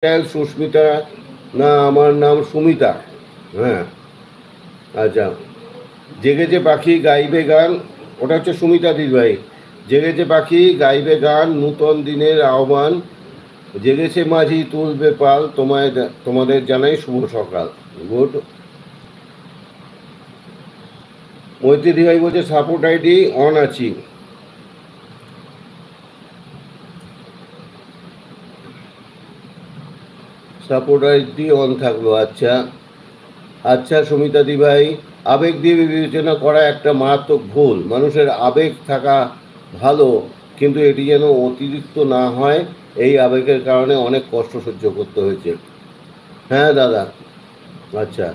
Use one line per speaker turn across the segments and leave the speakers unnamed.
সুস্মিতা, না আমার নাম সুমিতা। হ্যাঁ, আচ্ছা। জেগেছে পাখি গাইবে গান, ওটা হচ্ছে সুমিতা দিদিভাই। জেগেছে পাখি গাইবে গান, নূতন দিনের আহ্বান, জেগেছে মাঝি তুলবে পাল, তোমাদের জানাই শুভ সকাল। গুড। মৈত্রী দিদিভাই বলছে সাপোর্ট আইডি অন আছি। সাপোর্ট আইডি অন থাকলো, আচ্ছা। আচ্ছা সুমিতা দিভাই, আবেগ দিয়ে বিবেচনা করা একটা মারাত্মক ভুল। মানুষের আবেগ থাকা ভালো, কিন্তু এটি যেন অতিরিক্ত না হয়। এই আবেগের কারণে অনেক কষ্ট সহ্য করতে হয়েছে। হ্যাঁ দাদা, আচ্ছা।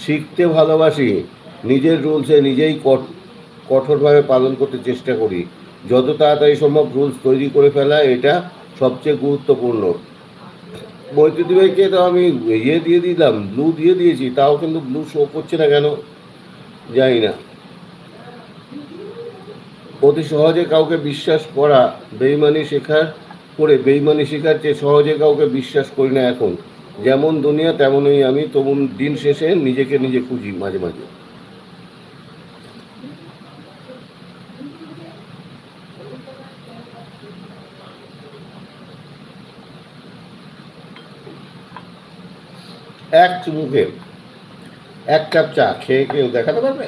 শিখতে ভালোবাসি, নিজের রুলসে নিজেই কঠোরভাবে পালন করতে চেষ্টা করি। যত তাড়াতাড়ি সম্ভব রুলস তৈরি করে ফেলা, এটা সবচেয়ে গুরুত্বপূর্ণ। বৈদ্যুতিক তো আমি দিয়ে দিলাম, ব্লু দিয়ে দিয়েছি, তাও কিন্তু ব্লু শো করছে না কেন জানি না। অতি সহজে কাউকে বিশ্বাস করা বেইমানি শেখার চেয়ে সহজে কাউকে বিশ্বাস করি না এখন। যেমন দুনিয়া তেমনই আমি, তেমন দিন শেষে নিজেকে নিজে খুঁজি মাঝে মাঝে। এক চুমুকে এক কাপ চা খেয়ে কেউ দেখাতে পারবে?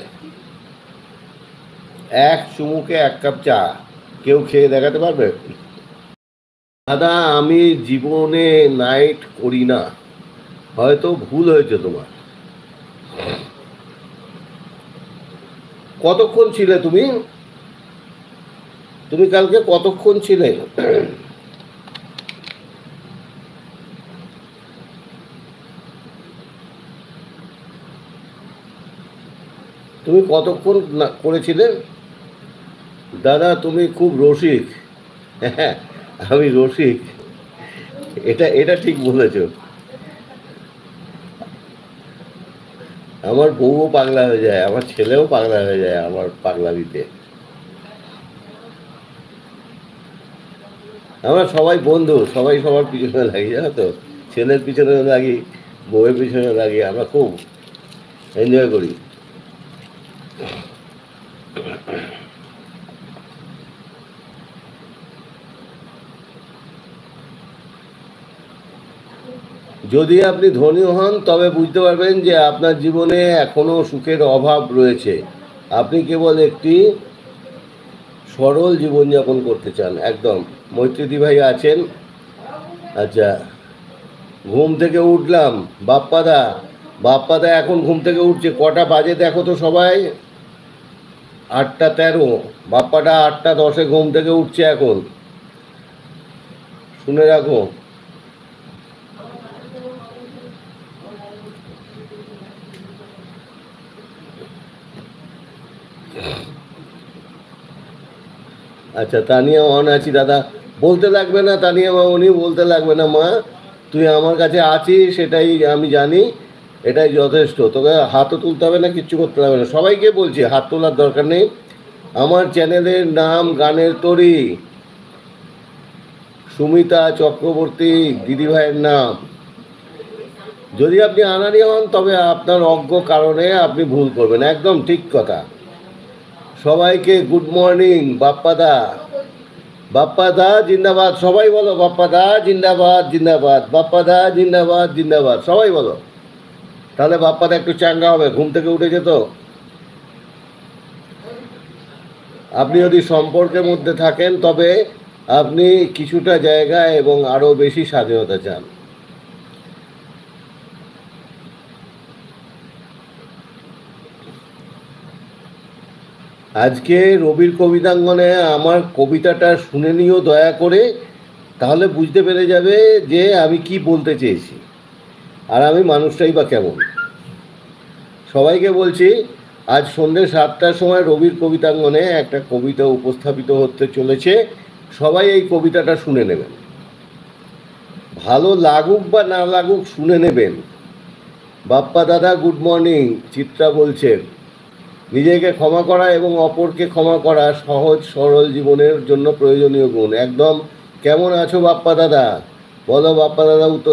এক চুমুকে এক কাপ চা কেউ খেয়ে দেখাতে পারবে? দাদা আমি জীবনে নাইট করি না, হয়তো ভুল হয়েছে তোমার। কতক্ষণ ছিলে তুমি? তুমি কালকে কতক্ষণ ছিলে? তুমি কতক্ষণ করেছিলে? দাদা তুমি খুব রসিক। হ্যাঁ, আমি রসিক, এটা এটা ঠিক বলেছ। আমার বউও পাগলা হয়ে যায়, আমার ছেলেও পাগলা হয়ে যায় আমার পাগলামিতে। আমরা সবাই বন্ধু, সবাই সবার পিছনে লাগি, জানো তো। ছেলের পিছনে লাগি, বউয়ের পিছনে লাগি, আমরা খুব এনজয় করি। যদি আপনি ধনী হন তবে বুঝতে পারবেন যে আপনার জীবনে এখনও সুখের অভাব রয়েছে। আপনি কেবল একটি সরল জীবনযাপন করতে চান, একদম। মৈত্রী ভাই আছেন, আচ্ছা। ঘুম থেকে উঠলাম, বাপ্পাদা, বাপ্পাদা এখন ঘুম থেকে উঠছে, কটা বাজে দেখো তো সবাই। 8:13। বাপ্পাটা 8:10 ঘুম থেকে উঠছে এখন, শুনে রাখো। আচ্ছা তানিয়া অন আছি দাদা, বলতে লাগবে না তানিয়া মা, উনি বলতে লাগবে না মা, তুই আমার কাছে আছিস সেটাই আমি জানি, এটাই যথেষ্ট। তোকে হাতও তুলতে হবে না, কিচ্ছু করতে হবে না। সবাইকে বলছি হাত তোলার দরকার নেই। আমার চ্যানেলের নাম গানের তরি, সুমিতা চক্রবর্তী দিদিভাইয়ের নাম। যদি আপনি আনারি হন তবে আপনার অজ্ঞ কারণে আপনি ভুল করবেন, একদম ঠিক কথা। সবাইকে গুড মর্নিং। বাপ্পাদা, বাপ্পাদা জিন্দাবাদ, সবাই বলো বাপ্পাদা জিন্দাবাদ জিন্দাবাদ, বাপ্পাদা জিন্দাবাদ জিন্দাবাদ, সবাই বলো। তাহলে বাপ্পাদা একটু চাঙ্গা হবে, ঘুম থেকে উঠেছে তো। আপনি যদি সম্পর্কের মধ্যে থাকেন তবে আপনি কিছুটা জায়গা এবং আরও বেশি স্বাধীনতা চান। আজকে রবির কবিতাঙ্গনে আমার কবিতাটা শুনে নিও দয়া করে, তাহলে বুঝতে পেরে যাবে যে আমি কি বলতে চেয়েছি আর আমি মানুষটাই বা কেমন। সবাইকে বলছি আজ সন্ধ্যে 7টার সময় রবির কবিতাঙ্গনে একটা কবিতা উপস্থাপিত হতে চলেছে, সবাই এই কবিতাটা শুনে নেবেন। ভালো লাগুক বা না লাগুক শুনে নেবেন। বাপ্পা দাদা গুড মর্নিং, চিত্রা বলছেন। নিজেকে ক্ষমা করা এবং অপরকে ক্ষমা করা সহজ সরল জীবনের জন্য প্রয়োজনীয় গুণ, একদম। কেমন আছো বাপ্পা দাদা? বলো বাপ্পা দাদা, উত্তর